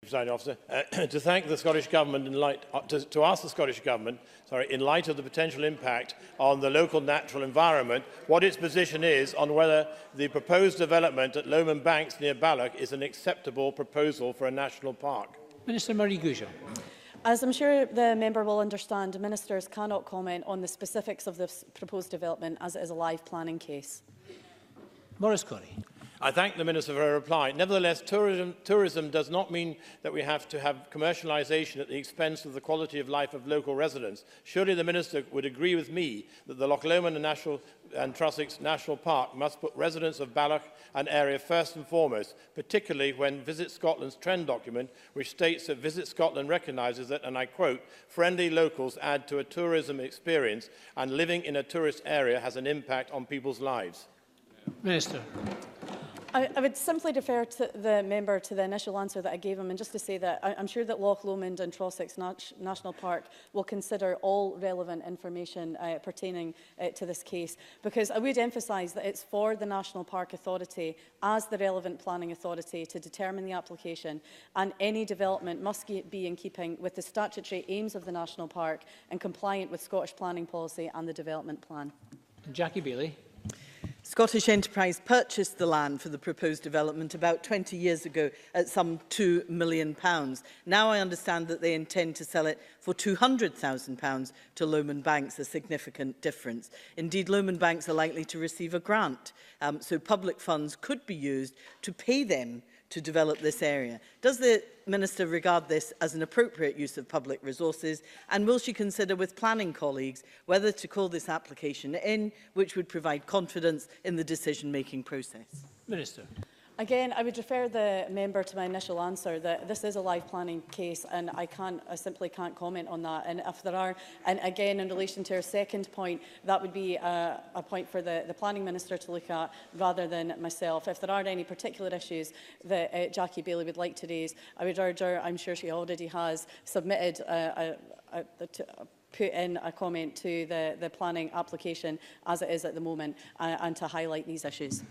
Presiding Officer, to thank the Scottish Government to ask the Scottish Government, in light of the potential impact on the local natural environment, what its position is on whether the proposed development at Lomond Banks near Balloch is an acceptable proposal for a national park. Minister Murray-Goulger. As I'm sure the member will understand, ministers cannot comment on the specifics of this proposed development as it is a live planning case. Maurice Corrie. I thank the Minister for her reply. Nevertheless, tourism does not mean that we have to have commercialisation at the expense of the quality of life of local residents. Surely the Minister would agree with me that the Loch Lomond and Trossachs National Park must put residents of Balloch and area first and foremost, particularly when Visit Scotland's trend document, which states that Visit Scotland recognises that, and I quote, friendly locals add to a tourism experience and living in a tourist area has an impact on people's lives. Minister. I would simply defer to the member to the initial answer that I gave him, and just to say that I'm sure that Loch Lomond and Trossachs National Park will consider all relevant information pertaining to this case, because I would emphasise that it's for the National Park Authority as the relevant planning authority to determine the application, and any development must be in keeping with the statutory aims of the National Park and compliant with Scottish planning policy and the development plan. Jackie Bailey. Scottish Enterprise purchased the land for the proposed development about 20 years ago at some £2 million. Now I understand that they intend to sell it for £200,000 to Lomond Banks, a significant difference. Indeed, Lomond Banks are likely to receive a grant, so public funds could be used to pay them to develop this area. Does the Minister regard this as an appropriate use of public resources, and will she consider with planning colleagues whether to call this application in, which would provide confidence in the decision-making process? Minister. Again, I would refer the member to my initial answer that this is a live planning case, and I simply can't comment on that. And if there are, and again, in relation to her second point, that would be a point for the planning minister to look at rather than myself. If there are any particular issues that Jackie Bailey would like to raise, I would urge her, I'm sure she already has, submitted put in a comment to the planning application as it is at the moment, and to highlight these issues.